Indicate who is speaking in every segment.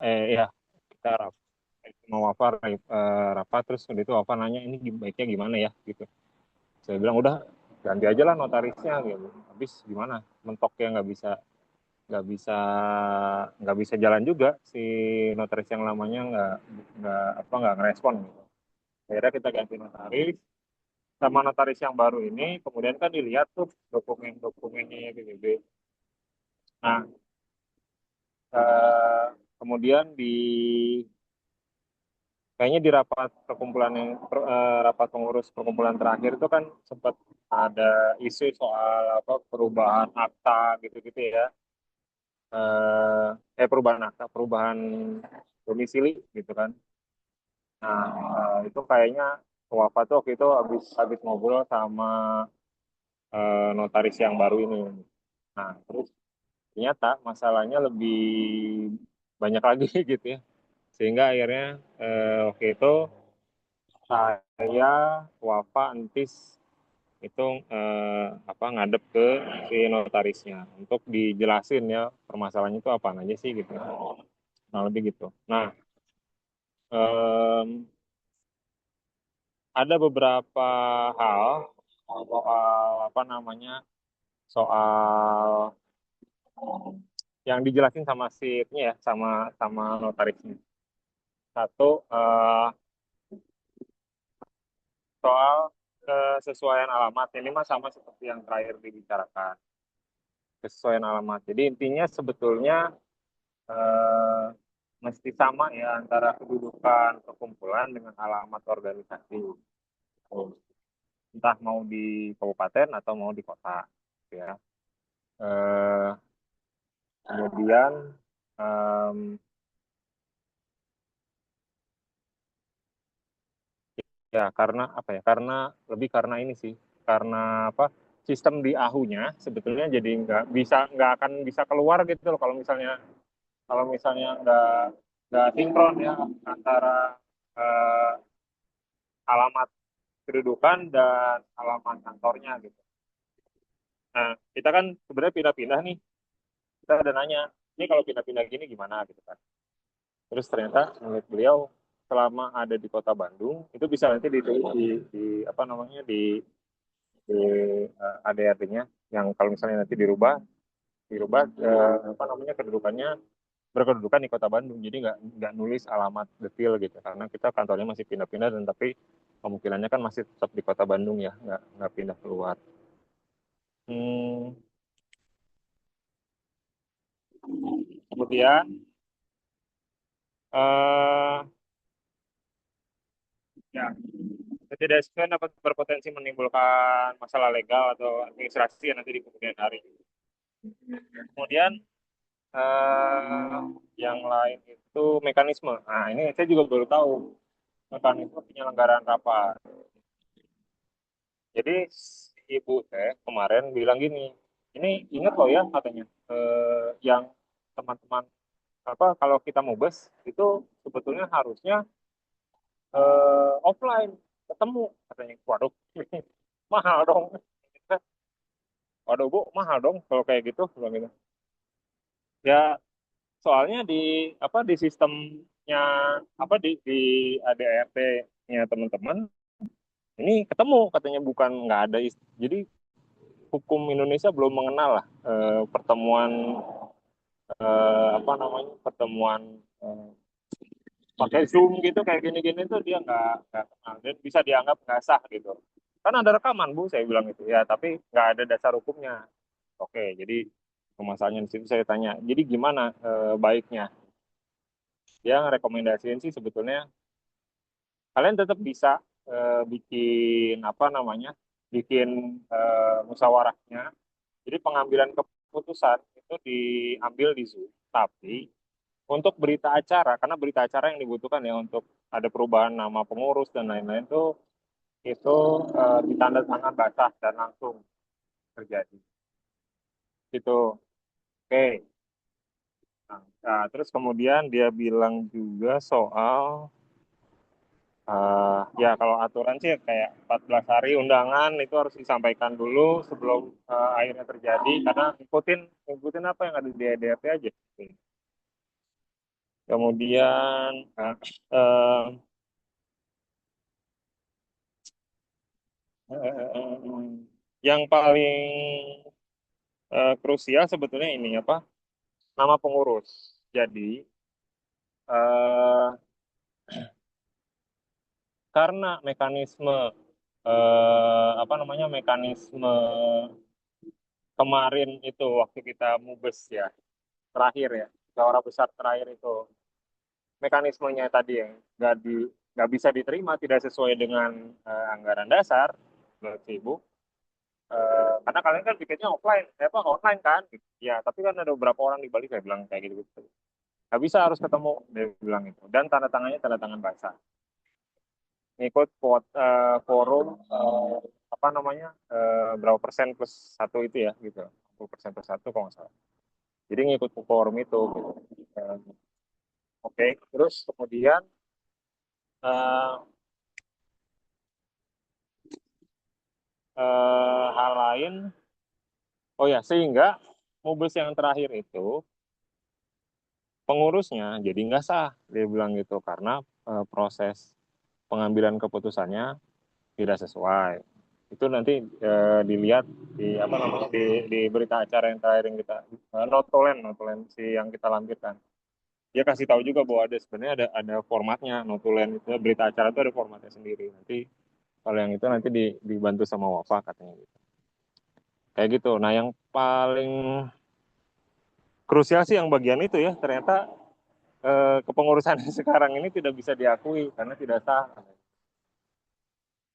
Speaker 1: Ya kita mau Wafa rapat, terus udah itu Wafa nanya ini baiknya gimana ya gitu. Saya bilang udah ganti aja lah notarisnya gitu. Habis gimana? Mentoknya nggak bisa nggak bisa jalan juga si notaris yang lamanya nggak ngerespon gitu. Akhirnya kita ganti notaris sama notaris yang baru ini, kemudian kan dilihat tuh dokumen-dokumennya PBB. Nah, eh, kemudian kayaknya di rapat perkumpulan rapat pengurus perkumpulan terakhir itu kan sempat ada isu soal apa perubahan akta gitu-gitu ya. Perubahan akta, perubahan domisili gitu kan. Nah, itu kayaknya Wafa tuh waktu itu habis ngobrol sama notaris yang baru ini. Nah, terus ternyata masalahnya lebih banyak lagi gitu ya. Sehingga akhirnya waktu itu saya, Wafa, Entis itu apa ngadep ke si notarisnya untuk dijelasin ya permasalahannya itu apa aja sih gitu. Nah, lebih gitu. Nah, em, ada beberapa hal soal apa namanya soal yang dijelasin sama si ini ya sama sama notarisnya. Satu soal kesesuaian alamat ini mah sama seperti yang terakhir dibicarakan kesesuaian alamat. Jadi intinya sebetulnya eh, mesti sama ya antara kedudukan perkumpulan dengan alamat organisasi. Oh, entah mau di kabupaten atau mau di kota, ya. Eh, Kemudian em, ya karena apa ya? Karena ini sih, karena apa? Sistem di AHU-nya sebetulnya jadi nggak akan bisa keluar gitu loh kalau misalnya nggak sinkron ya antara eh, alamat kedudukan dan alamat kantornya gitu. Nah, kita kan sebenarnya pindah-pindah nih. Kita ada nanya, ini kalau pindah-pindah gini gimana gitu kan. Terus ternyata menurut beliau selama ada di kota Bandung itu bisa nanti di apa namanya di ADRT-nya yang kalau misalnya nanti dirubah apa namanya kedudukannya berkedudukan di kota Bandung. Jadi nggak nulis alamat detail gitu karena kita kantornya masih pindah-pindah dan tapi kemungkinannya kan masih tetap di kota Bandung ya nggak pindah keluar. Hmm, Kemudian eh ya ketidaksesuaian dapat berpotensi menimbulkan masalah legal atau administrasi ya nanti di kemudian hari. Kemudian eh, yang lain itu mekanisme. Nah ini saya juga baru tahu mekanisme penyelenggaraan rapat. Jadi si ibu teh kemarin bilang gini, ini ingat loh ya katanya yang teman-teman apa kalau kita mau bus itu sebetulnya harusnya offline ketemu katanya. Waduh, mahal dong. Waduh bu, mahal dong kalau kayak gitu, bilang gitu. Ya soalnya di sistemnya apa di ADRT-nya teman-teman ini ketemu katanya bukan nggak ada jadi hukum Indonesia belum mengenal lah pertemuan apa namanya pertemuan eh, pakai Zoom gitu kayak gini-gini tuh dia nggak kenal dan bisa dianggap nggak sah gitu. Kan ada rekaman bu, saya bilang itu ya, tapi nggak ada dasar hukumnya. Oke, jadi permasalahannya di situ saya tanya. Jadi gimana baiknya? Dia ngerekomendasiin sih sebetulnya kalian tetap bisa bikin apa namanya, bikin musyawarahnya. Jadi pengambilan keputusan itu diambil di Zoom, tapi untuk berita acara, karena berita acara yang dibutuhkan ya untuk ada perubahan nama pengurus dan lain-lain itu ditandatangan basah dan langsung terjadi. Itu oke. Nah, terus kemudian dia bilang juga soal ya kalau aturan sih kayak 14 hari undangan itu harus disampaikan dulu sebelum akhirnya terjadi karena ikutin ikutin apa yang ada di EDRT aja. Kemudian eh, yang paling krusial sebetulnya ini apa? Nama pengurus. Jadi eh, karena mekanisme apa namanya mekanisme kemarin itu waktu kita mubes ya terakhir ya musyawarah besar terakhir itu mekanismenya tadi yang nggak bisa diterima tidak sesuai dengan anggaran dasar menurut ibu. Karena kalian kan bikinnya offline apa online kan ya tapi kan ada beberapa orang di Bali saya bilang kayak gitu gitu nggak bisa harus ketemu dia bilang itu dan tanda tangannya tanda tangan basah ngikut forum apa namanya berapa persen plus satu itu ya gitu 10% plus satu kalau nggak salah jadi ngikut forum itu gitu. Eh, oke terus kemudian eh, hal lain oh ya sehingga Mubes yang terakhir itu pengurusnya jadi nggak sah dia bilang gitu karena proses pengambilan keputusannya tidak sesuai itu nanti dilihat di apa namanya di berita acara yang terakhir yang kita notulen si yang kita lampirkan dia kasih tahu juga bahwa ada sebenarnya ada formatnya notulen itu berita acara itu ada formatnya sendiri nanti kalau yang itu nanti dibantu sama Wafa katanya gitu kayak gitu nah yang paling krusial sih yang bagian itu ya ternyata kepengurusan sekarang ini tidak bisa diakui karena tidak sah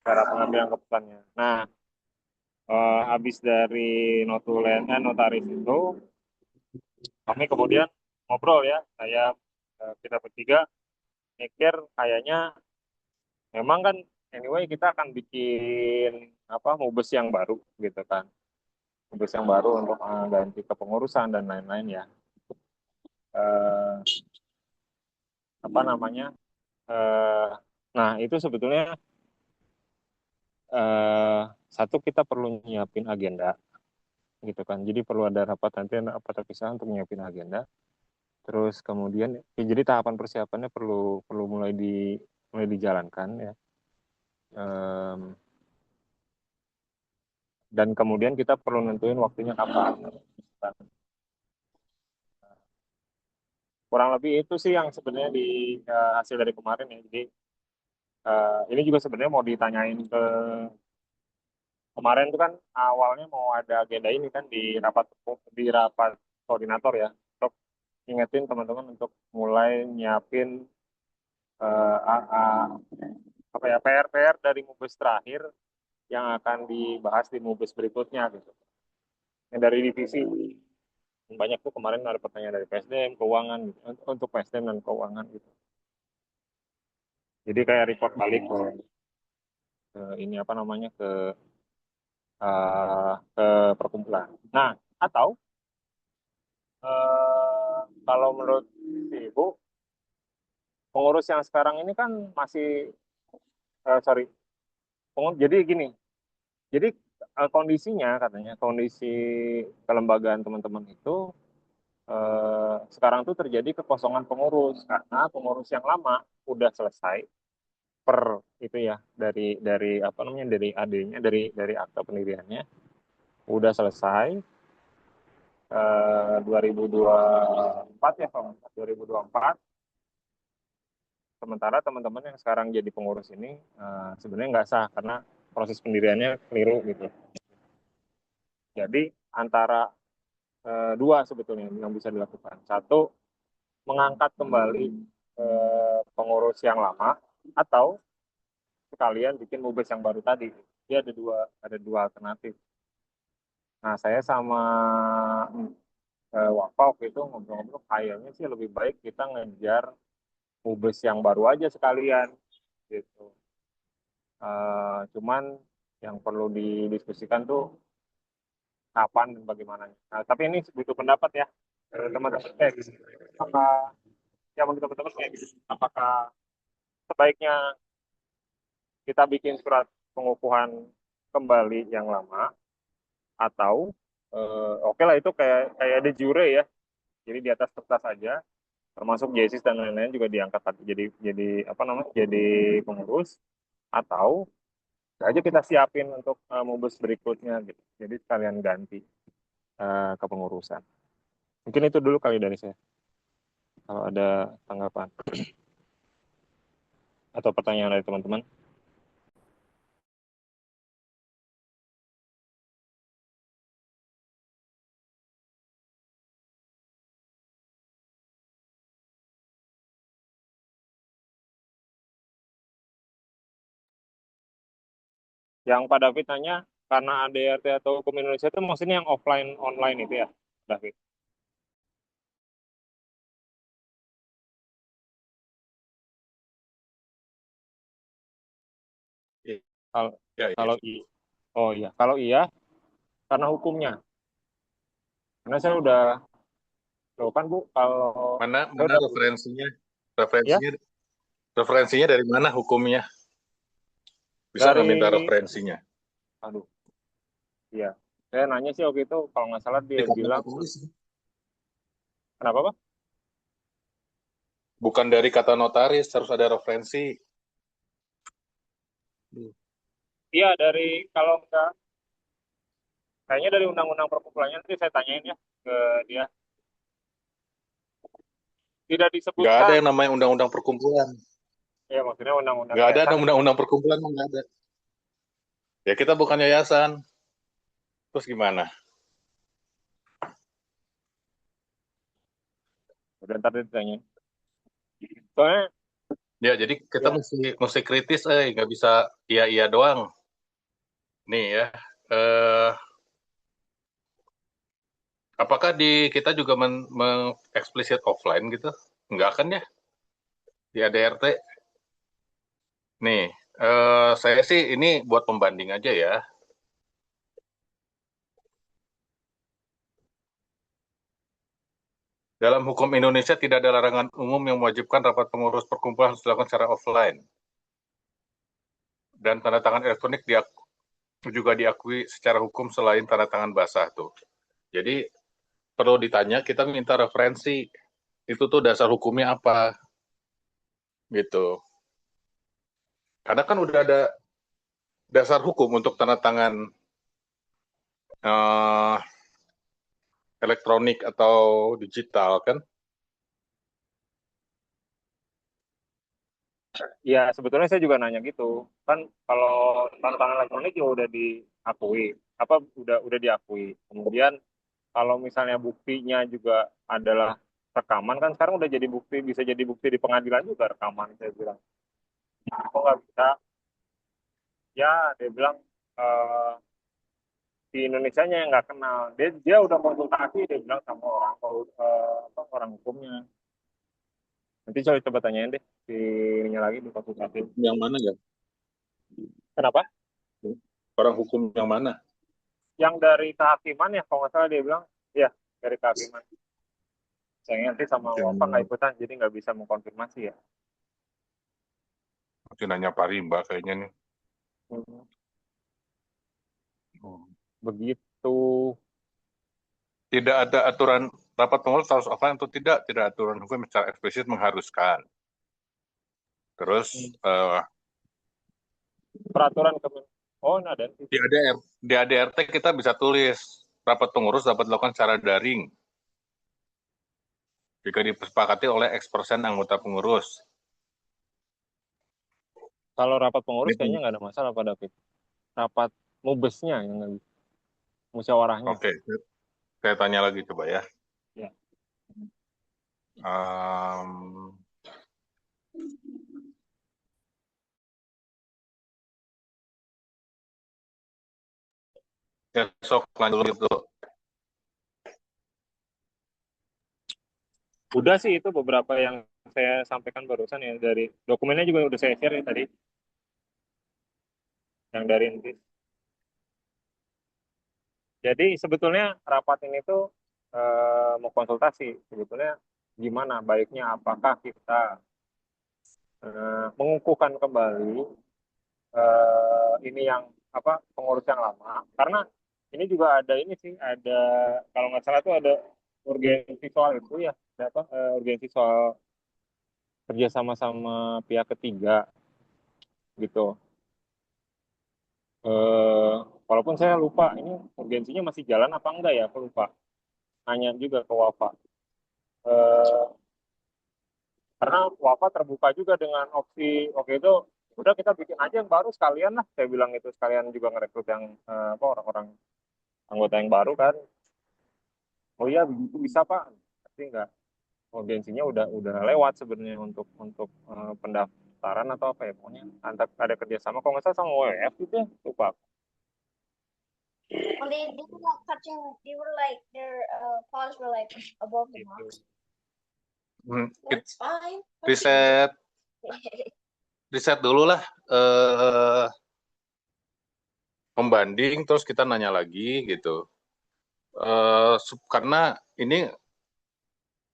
Speaker 1: cara pengambilan keputusannya nah habis dari notaris itu kami kemudian ngobrol ya saya kita bertiga mikir kayaknya memang kan anyway kita akan bikin apa mubes yang baru gitu kan mubes yang baru untuk ganti kepengurusan dan lain-lain ya eh, apa namanya eh, nah itu sebetulnya eh, satu kita perlu nyiapin agenda gitu kan jadi perlu ada rapat nanti rapat terpisah untuk nyiapin agenda terus kemudian ya, jadi tahapan persiapannya perlu perlu mulai dijalankan ya. Em, dan kemudian kita perlu nentuin waktunya kapan. Kurang lebih itu sih yang sebenarnya di hasil dari kemarin ya. Jadi ini juga sebenarnya mau ditanyain ke kemarin itu kan awalnya mau ada agenda ini kan di rapat koordinator ya untuk ingetin teman-teman untuk mulai nyiapin apa ya PR-PR dari Mubes terakhir yang akan dibahas di Mubes berikutnya gitu. Yang dari divisi banyak tuh kemarin ada pertanyaan dari PSDM, keuangan gitu. Untuk PSDM dan keuangan gitu. Jadi kayak report balik ke ini apa namanya ke perkumpulan. Nah, atau kalau menurut si Ibu, pengurus yang sekarang ini kan masih sorry, jadi gini, jadi kondisinya katanya kondisi kelembagaan teman-teman itu sekarang tuh terjadi kekosongan pengurus karena pengurus yang lama udah selesai per itu ya dari apa namanya dari AD-nya dari akta pendiriannya udah selesai 2024 ya kalau 2024 sementara teman-teman yang sekarang jadi pengurus ini sebenarnya nggak sah karena proses pendiriannya keliru gitu jadi antara dua sebetulnya yang bisa dilakukan satu mengangkat kembali pengurus yang lama atau sekalian bikin mubes yang baru tadi dia ada dua alternatif nah saya sama Wafa waktu itu ngobrol-ngobrol kayaknya sih lebih baik kita ngejar mubes yang baru aja sekalian gitu. Cuman yang perlu didiskusikan tuh kapan dan bagaimana. Nah, tapi ini butuh pendapat ya teman-teman kayak gitu. Apakah yang mau kita teman kayak gitu? Apakah sebaiknya kita bikin surat pengukuhan kembali yang lama atau oke lah itu kayak kayak de jure ya. Jadi di atas kertas aja termasuk Yesus dan lain-lain juga diangkat lagi jadi apa namanya jadi pengurus, atau aja kita siapin untuk mubes berikutnya gitu. Jadi sekalian ganti kepengurusan. Mungkin itu dulu kali dari saya. Kalau ada tanggapan atau pertanyaan dari teman-teman. Yang Pak David tanya, karena ADRT atau hukum Indonesia itu maksudnya yang offline online itu ya, David?
Speaker 2: Iya,
Speaker 1: Kalau
Speaker 2: iya.
Speaker 1: kalau oh iya, kalau iya karena hukumnya. Karena saya udah tahu kan Bu, kalau
Speaker 2: Mana
Speaker 1: saya
Speaker 2: mana
Speaker 1: udah
Speaker 2: referensinya?
Speaker 1: ya
Speaker 2: Referensinya referensinya dari mana hukumnya? Bisa nggak minta
Speaker 1: dari,
Speaker 2: referensinya?
Speaker 1: aduh, iya. Saya nanya sih waktu itu, kalau nggak salah dia
Speaker 2: Di kata
Speaker 1: bilang,
Speaker 2: notaris.
Speaker 1: kenapa Pak?
Speaker 2: Bukan dari kata notaris, harus ada referensi.
Speaker 1: Iya dari, kalau nggak, kayaknya dari undang-undang perkumpulannya nanti saya tanyain ya ke dia. Tidak
Speaker 2: Nggak ada
Speaker 1: disebutkan,
Speaker 2: yang namanya undang-undang perkumpulan.
Speaker 1: ya maksudnya undang-undang
Speaker 2: Nggak ada
Speaker 1: yayasan.
Speaker 2: undang-undang perkumpulan, nggak ada. Ya kita bukan yayasan. Terus gimana?
Speaker 1: Udah ntar ditanya. Soalnya
Speaker 2: Ya jadi kita
Speaker 1: ya
Speaker 2: mesti kritis, nggak bisa iya iya doang. Nih ya, eh, apakah di kita juga mengeksplisit offline gitu? Enggak kan ya di ADRT? Nih, saya sih ini buat pembanding aja ya. Dalam hukum Indonesia tidak ada larangan umum yang mewajibkan rapat pengurus perkumpulan harus dilakukan secara offline. Dan tanda tangan elektronik juga diakui secara hukum selain tanda tangan basah tuh. Jadi perlu ditanya, kita minta referensi. Itu tuh dasar hukumnya apa? Gitu. Karena kan udah ada dasar hukum untuk tanda tangan eh, elektronik atau digital kan?
Speaker 1: ya sebetulnya saya juga nanya gitu. Kan kalau tantangan elektronik ya udah diakui, apa udah diakui. Kemudian kalau misalnya buktinya juga adalah rekaman, kan sekarang udah jadi bukti, bisa jadi bukti di pengadilan juga rekaman, saya bilang. Kok nggak bisa? Ya, dia bilang eh, di Indonesianya yang nggak kenal. Dia udah konsultasi, dia bilang sama orang hukumnya. Nanti coba tanyain deh si ininya lagi di konsultasi.
Speaker 2: Yang mana ya?
Speaker 1: Kenapa?
Speaker 2: Orang hukum yang mana?
Speaker 1: Yang dari kehakiman ya, kalau nggak salah dia bilang, ya dari kehakiman. Sayangnya nanti sama Wafa nggak
Speaker 2: Yang
Speaker 1: ikutan, jadi nggak bisa mengkonfirmasi ya.
Speaker 2: mungkin nanya Pak Rimba kayaknya nih.
Speaker 1: Hmm,
Speaker 2: Hmm.
Speaker 1: begitu.
Speaker 2: Tidak ada aturan rapat pengurus harus offline atau tidak? Tidak aturan hukum secara eksplisit mengharuskan. Terus
Speaker 1: Hmm. Peraturan kemen. Oh, nah dan
Speaker 2: di ADRT kita bisa tulis rapat pengurus dapat dilakukan secara daring jika disepakati oleh X% anggota pengurus.
Speaker 1: kalau rapat pengurus
Speaker 2: Ini
Speaker 1: kayaknya nggak ada masalah Pak David. Rapat mubesnya yang nggak bisa. Musyawarahnya.
Speaker 2: oke, saya tanya lagi coba ya.
Speaker 1: Ya.
Speaker 2: Um, ya sok lanjut gitu.
Speaker 1: Udah sih itu beberapa yang saya sampaikan barusan ya, dari dokumennya juga udah saya share ya tadi, yang dari Intis. Jadi sebetulnya rapat ini tuh mau konsultasi sebetulnya gimana baiknya, apakah kita mengukuhkan kembali ini yang apa pengurus yang lama, karena ini juga ada ini sih, ada kalau nggak salah tuh ada urgensi soal itu ya, ada apa urgensi soal kerja sama pihak ketiga gitu. Eh, Walaupun saya lupa ini urgensinya masih jalan apa enggak ya, aku lupa. Nanya juga ke Wafa. Eh, karena Wafa terbuka juga dengan opsi, oke itu udah kita bikin aja yang baru sekalian lah. Saya bilang itu sekalian juga ngerekrut yang apa orang-orang anggota yang baru kan. Oh iya begitu bisa Pak. Tapi enggak urgensinya udah lewat sebenarnya untuk pendaftaran atau apa ya pokoknya ada kerjasama kalau nggak salah sama WWF gitu ya lupa.
Speaker 3: Well, they were not touching. They were like their paws were like above the
Speaker 1: Gitu.
Speaker 3: box.
Speaker 2: It's
Speaker 3: That's fine.
Speaker 2: riset riset dulu lah, pembanding terus kita nanya lagi gitu. Karena ini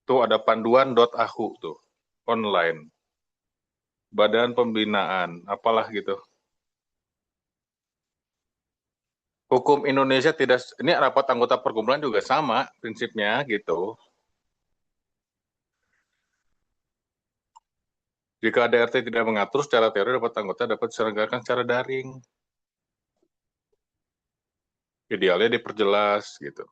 Speaker 2: tuh ada panduan.ahu tuh online, badan pembinaan apalah gitu. Hukum Indonesia tidak, ini rapat anggota perkumpulan juga sama prinsipnya gitu. Jika ADRT tidak mengatur secara teori, rapat anggota dapat diselenggarakan secara daring. Idealnya diperjelas gitu.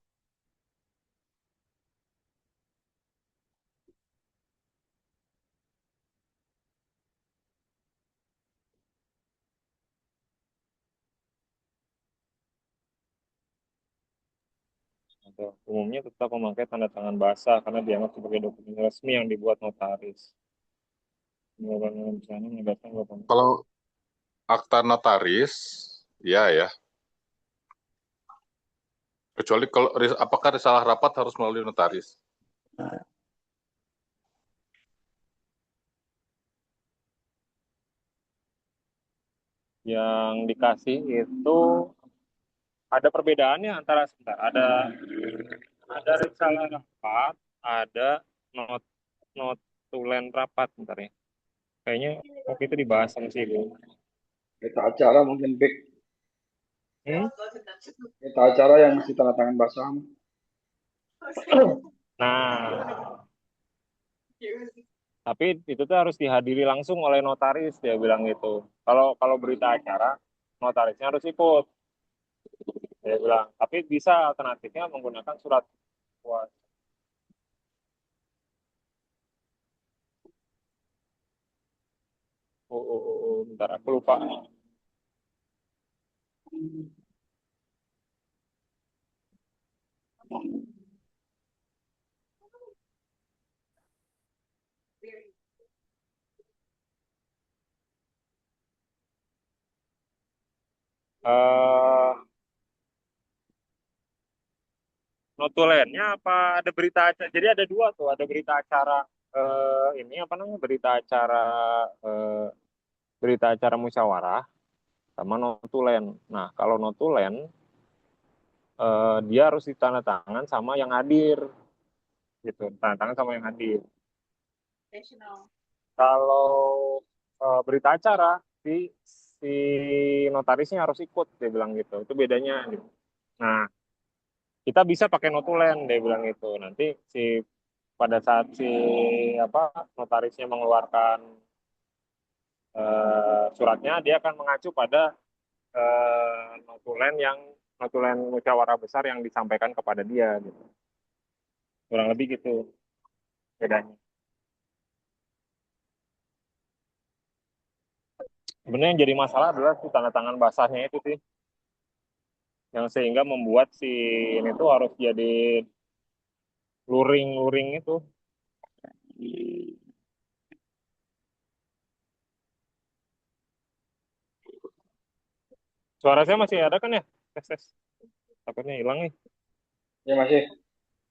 Speaker 1: Atau umumnya tetap memakai tanda tangan basah karena dianggap sebagai dokumen resmi yang dibuat notaris. Misalnya menegaskan bahwa
Speaker 2: Kalau akta notaris, ya. Kecuali kalau apakah risalah rapat harus melalui notaris?
Speaker 1: yang dikasih itu ada perbedaannya antara sebentar ada risalah rapat, ada not notulen rapat bentar ya. Kayaknya waktu itu dibahas sama sih Bu.
Speaker 4: Kita acara mungkin Big.
Speaker 1: Hmm?
Speaker 4: Kita acara yang masih tanda tangan basah.
Speaker 1: Nah, tapi itu tuh harus dihadiri langsung oleh notaris dia bilang gitu. Kalau kalau berita acara notarisnya harus ikut. Dia bilang, tapi bisa alternatifnya menggunakan surat kuasa. Bentar aku lupa. Eh Notulennya apa ada berita acara? Jadi ada dua tuh, ada berita acara ini apa namanya eh, berita acara musyawarah sama notulen. Nah kalau notulen dia harus ditandatangan sama yang hadir gitu, tanda tangan sama yang hadir. Kalau berita acara si si notarisnya harus ikut dia bilang gitu. Itu bedanya gitu. Nah, kita bisa pakai notulen dia bilang gitu. Nanti si pada saat si apa notarisnya mengeluarkan suratnya dia akan mengacu pada notulen musyawarah besar yang disampaikan kepada dia gitu. Kurang lebih gitu bedanya. Sebenarnya yang jadi masalah adalah si tanda tangan basahnya itu sih, yang sehingga membuat si ini tuh harus jadi luring-luring itu. Suara saya masih ada kan ya? Tes tes. Takutnya hilang nih.
Speaker 4: Ya masih.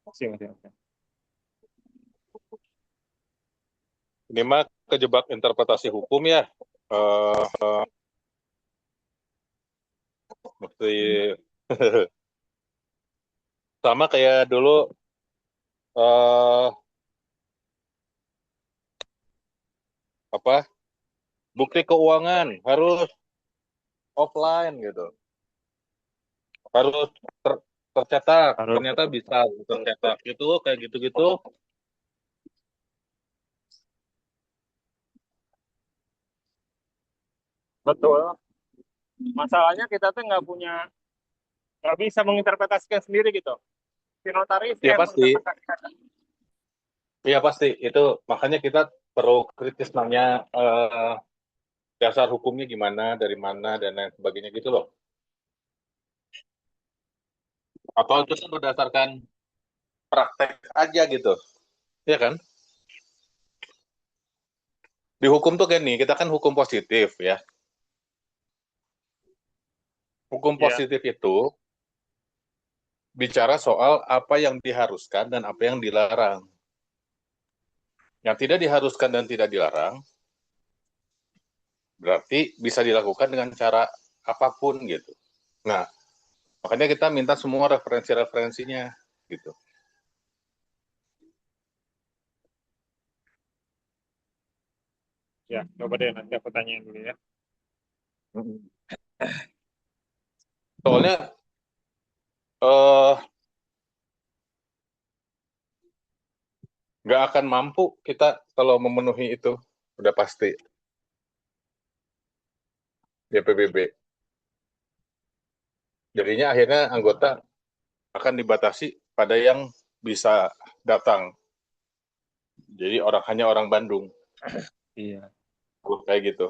Speaker 1: Masih oke.
Speaker 2: Ini mah kejebak interpretasi hukum ya. Mesti sama kayak dulu eh, apa bukti keuangan harus offline gitu, harus tercetak.
Speaker 1: Harus
Speaker 2: Ternyata bisa tercetak gitu, kayak gitu-gitu.
Speaker 1: betul. Masalahnya kita tuh nggak bisa menginterpretasikan sendiri gitu. Si notaris
Speaker 2: Ya
Speaker 1: yang
Speaker 2: pasti,
Speaker 1: menginterpretasikan.
Speaker 2: ya pasti. Itu makanya kita perlu kritis nanya dasar hukumnya gimana, dari mana, dan lain sebagainya gitu loh. Atau itu kan berdasarkan praktek aja gitu, ya kan? Di hukum tuh kayak nih, kita kan hukum positif ya. Hukum
Speaker 1: Ya,
Speaker 2: positif itu bicara soal apa yang diharuskan dan apa yang dilarang. Yang tidak diharuskan dan tidak dilarang, berarti bisa dilakukan dengan cara apapun gitu. Nah, makanya kita minta semua referensi-referensinya gitu.
Speaker 1: ya, coba deh nanti aku tanyain dulu ya.
Speaker 2: Soalnya eh, nggak akan mampu kita kalau memenuhi itu, udah pasti di PBB. Jadinya akhirnya anggota akan dibatasi pada yang bisa datang. Jadi hanya orang Bandung,
Speaker 1: Iya.
Speaker 2: kayak gitu.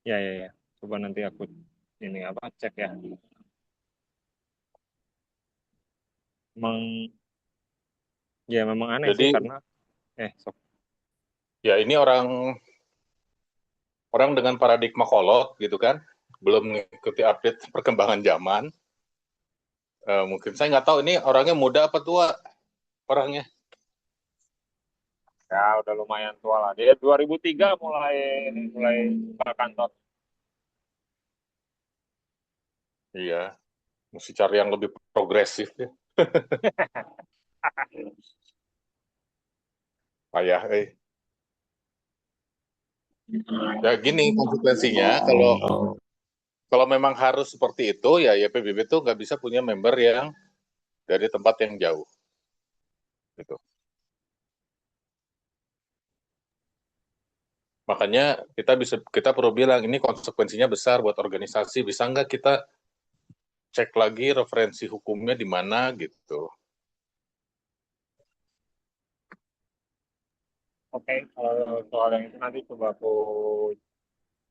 Speaker 1: Ya, ya, ya. Coba nanti aku ini apa cek ya. Memang ya memang aneh sih
Speaker 2: Jadi
Speaker 1: karena sok.
Speaker 2: ya ini orang orang dengan paradigma kolot gitu kan, belum mengikuti update perkembangan zaman. Mungkin saya nggak tahu ini orangnya muda apa tua orangnya.
Speaker 1: Ya udah lumayan tua lah. Dia 2003 mulai mulai buka kantor.
Speaker 2: Iya, mesti cari yang lebih progresif ya. Payah, Ya gini konsekuensinya kalau kalau memang harus seperti itu ya PBB itu nggak bisa punya member yang dari tempat yang jauh gitu. Makanya kita perlu bilang ini konsekuensinya besar buat organisasi. Bisa nggak kita cek lagi referensi hukumnya di mana gitu.
Speaker 1: Oke, kalau soal yang itu nanti coba aku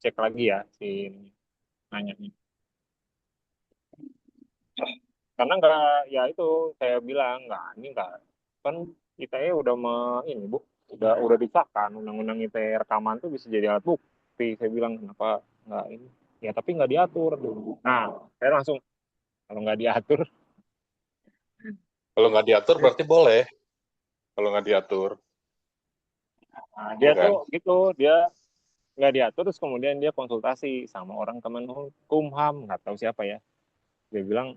Speaker 1: cek lagi ya si nanya. Karena nggak ya itu saya bilang nggak ini nggak kan ITE udah ini bu udah disahkan undang-undang ITE rekaman tuh bisa jadi alat bukti. Saya bilang kenapa nggak ini ya tapi nggak diatur dulu. Nah saya langsung kalau nggak diatur
Speaker 2: Kalau nggak diatur berarti boleh. Kalau nggak diatur,
Speaker 1: nah, dia
Speaker 2: ya
Speaker 1: tuh
Speaker 2: kan?
Speaker 1: gitu dia nggak diatur terus kemudian dia konsultasi sama orang Kemenkumham nggak tahu siapa ya dia bilang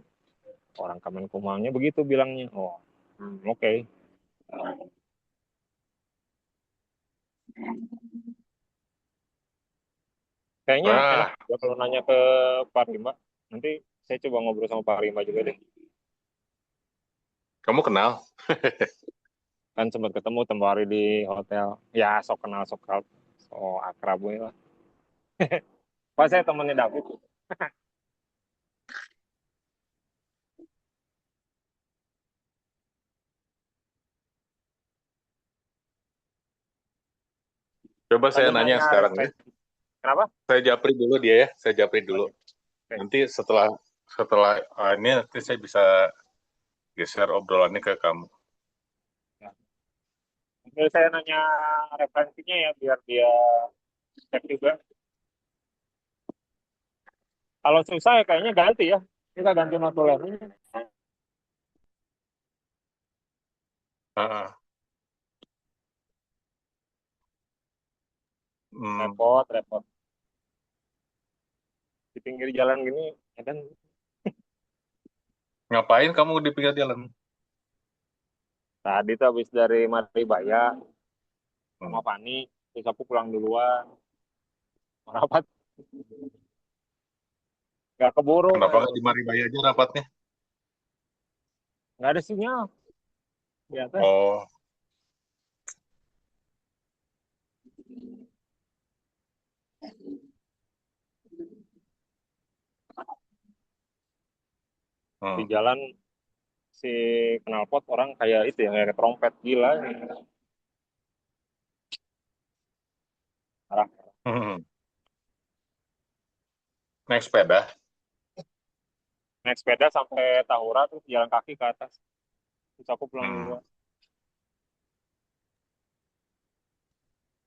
Speaker 1: orang Kemenkumhamnya begitu bilangnya oh oke. Kayaknya enak
Speaker 2: Wah,
Speaker 1: ya kalau nanya ke Pak Rimba. Nanti saya coba ngobrol sama Pak Rimba juga deh.
Speaker 2: kamu kenal?
Speaker 1: Kan sempat ketemu tempoh hari di hotel. Ya, sok kenal, so akrab gue lah. Pak saya temennya David.
Speaker 2: Coba saya
Speaker 1: Tadi
Speaker 2: nanya
Speaker 1: nanya
Speaker 2: sekarang ya.
Speaker 1: referensi. Kenapa?
Speaker 2: Saya japri dulu dia ya. Saya japri dulu.
Speaker 1: Oke, oke.
Speaker 2: Nanti setelah setelah ini nanti saya bisa geser obrolannya ke kamu.
Speaker 1: Ya. Nanti saya nanya referensinya ya, biar dia cek juga. Kalau susah ya kayaknya ganti ya. Kita ganti notulennya.
Speaker 2: Ah, hmm.
Speaker 1: Repot, repot. Di pinggir jalan gini, ya kan
Speaker 2: Ngapain kamu di pinggir jalan?
Speaker 1: tadi tuh habis dari Maribaya sama
Speaker 2: Hmm.
Speaker 1: Fani, terus aku pulang duluan. Rapat nggak keburu
Speaker 2: Kenapa nggak di Maribaya aja rapatnya?
Speaker 1: nggak ada sinyal di atas
Speaker 2: Oh,
Speaker 1: Di
Speaker 2: Hmm.
Speaker 1: jalan si knalpot orang kayak itu ya, kayak trompet gila. Parah.
Speaker 2: Hmm. Naik sepeda.
Speaker 1: Naik sepeda sampai Tahura terus jalan kaki ke atas. Terus aku pulang
Speaker 2: Hmm.
Speaker 1: duluan.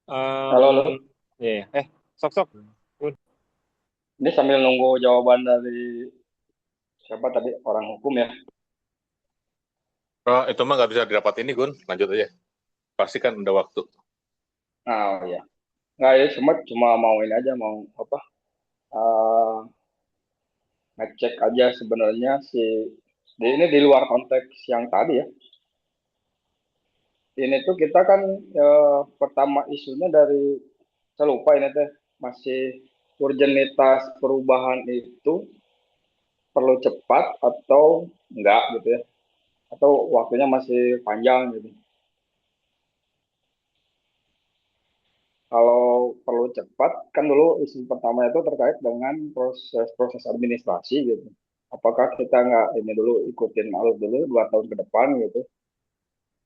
Speaker 4: Halo, halo.
Speaker 1: Iya, iya. Sok sok. Bun.
Speaker 4: Ini sambil nunggu jawaban dari siapa tadi orang hukum ya.
Speaker 2: Oh, itu mah nggak bisa didapat ini, Gun. Lanjut aja. Pasti kan udah waktu.
Speaker 4: Nah, oh, ya. Nggak ya, cuma mau ini aja, mau apa? eh, Ngecek aja sebenarnya ini di luar konteks yang tadi ya. Ini tuh kita kan pertama isunya dari saya lupa ini teh masih urgenitas perubahan itu perlu cepat atau enggak gitu ya, atau waktunya masih panjang gitu. Kalau perlu cepat kan dulu isu pertama itu terkait dengan proses administrasi gitu. Apakah kita nggak ini dulu ikutin alur dulu 2 tahun ke depan gitu.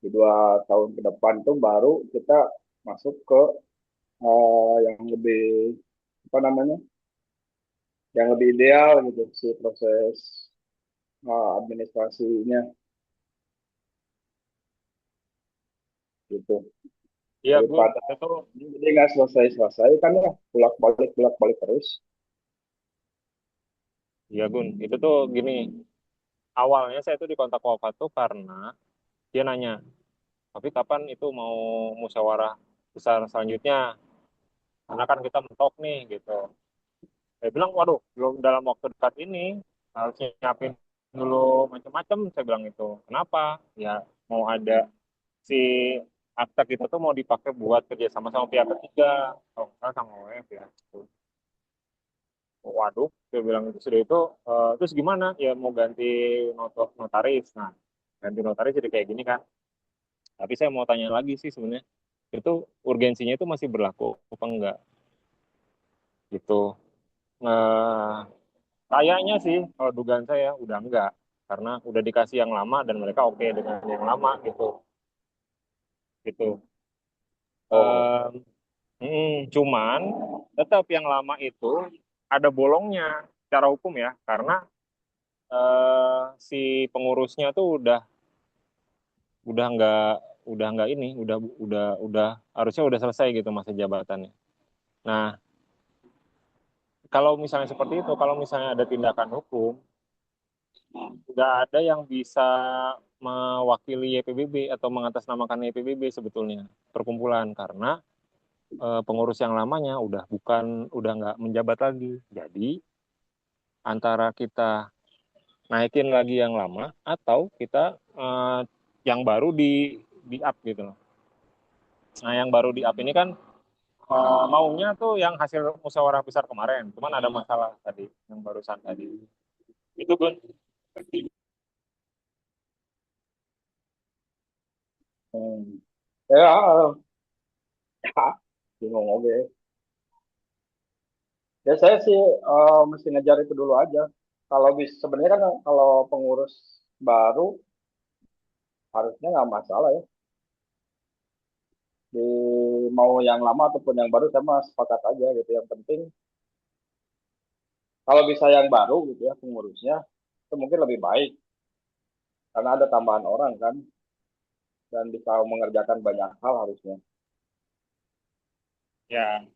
Speaker 4: Di 2 tahun ke depan itu baru kita masuk ke yang lebih apa namanya, yang lebih ideal gitu si proses administrasinya gitu.
Speaker 1: Iya, Gun.
Speaker 4: Daripada
Speaker 1: Itu
Speaker 4: jadi nggak selesai-selesai kan ya, bolak-balik terus.
Speaker 1: iya, Gun. Itu tuh gini. Awalnya saya tuh dikontak Wafat tuh karena dia nanya, tapi kapan itu mau musyawarah besar selanjutnya? Karena kan kita mentok nih gitu. Saya bilang, waduh, belum dalam waktu dekat ini harus nyiapin dulu macam-macam. Saya bilang itu. Kenapa? Ya mau ada si akta kita tuh mau dipakai buat kerja sama pihak ketiga, kalau nggak salah sama WF ya. Waduh, saya bilang itu sudah itu. Terus gimana? Ya mau ganti notaris. Nah, ganti notaris jadi kayak gini kan. Tapi saya mau tanya lagi sih sebenarnya, itu urgensinya itu masih berlaku apa enggak gitu. Nah, kayaknya sih kalau dugaan saya udah enggak, karena udah dikasih yang lama dan mereka oke dengan yang lama gitu. Gitu.
Speaker 4: Oh,
Speaker 1: Cuman tetap yang lama itu ada bolongnya secara hukum ya, karena si pengurusnya tuh udah nggak ini, udah harusnya udah selesai gitu masa jabatannya. Nah, kalau misalnya seperti itu, kalau misalnya ada tindakan hukum, nggak ada yang bisa mewakili YPBB atau mengatasnamakan YPBB sebetulnya perkumpulan, karena pengurus yang lamanya udah nggak menjabat lagi. Jadi antara kita naikin lagi yang lama atau kita yang baru di up gitu loh. Nah, yang baru di up ini kan maunya tuh yang hasil musyawarah besar kemarin, cuman ada masalah tadi yang barusan tadi. Itu Gun.
Speaker 4: hmm. Ya, bingung oke. Ya saya sih mesti ngejar itu dulu aja. Kalau bisa sebenarnya kan kalau pengurus baru harusnya nggak masalah ya. Di mau yang lama ataupun yang baru saya mah sepakat aja gitu. Yang penting kalau bisa yang baru gitu ya pengurusnya itu mungkin lebih baik karena ada tambahan orang kan dan bisa mengerjakan banyak hal harusnya.
Speaker 1: Ya,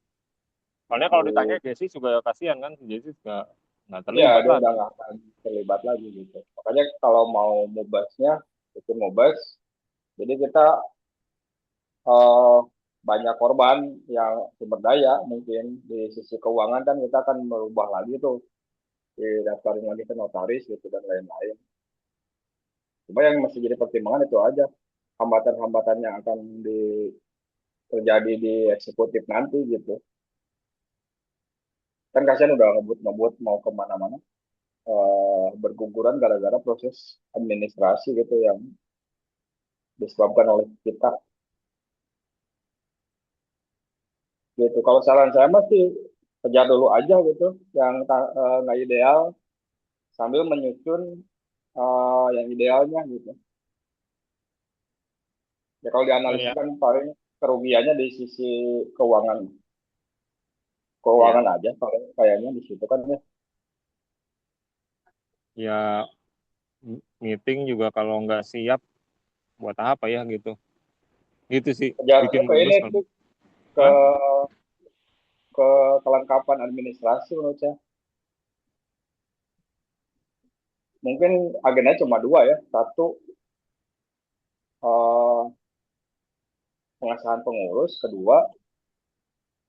Speaker 1: soalnya kalau ditanya
Speaker 4: Jadi
Speaker 1: Jesse juga kasihan kan, Jesse juga nggak
Speaker 4: ya
Speaker 1: terlibat
Speaker 4: dia
Speaker 1: lah.
Speaker 4: udah nggak akan terlibat lagi gitu. Makanya kalau mau mubasnya itu mubas. Jadi kita eh, banyak korban yang sumber daya mungkin di sisi keuangan kan kita akan merubah lagi tuh didaftarin lagi ke notaris gitu dan lain-lain. Cuma yang masih jadi pertimbangan itu aja hambatan-hambatan yang akan terjadi di eksekutif nanti gitu. Kan kasihan udah ngebut-ngebut mau kemana-mana berguguran gara-gara proses administrasi gitu yang disebabkan oleh kita gitu. Kalau saran saya masih kejar dulu aja gitu yang nggak ideal sambil menyusun yang idealnya gitu. Ya kalau
Speaker 1: Oh
Speaker 4: dianalisis
Speaker 1: ya,
Speaker 4: kan paling kerugiannya di sisi keuangan,
Speaker 1: ya,
Speaker 4: keuangan aja paling kayaknya di situ kan ya.
Speaker 1: ya meeting juga kalau nggak siap buat apa ya gitu. Gitu sih,
Speaker 4: Jatuhnya
Speaker 1: bikin
Speaker 4: ke ini
Speaker 1: bolos kalau.
Speaker 4: tuh ke
Speaker 1: Hah?
Speaker 4: ke kelengkapan administrasi menurut saya. Mungkin agendanya cuma dua ya. Satu eh, pengesahan pengurus, kedua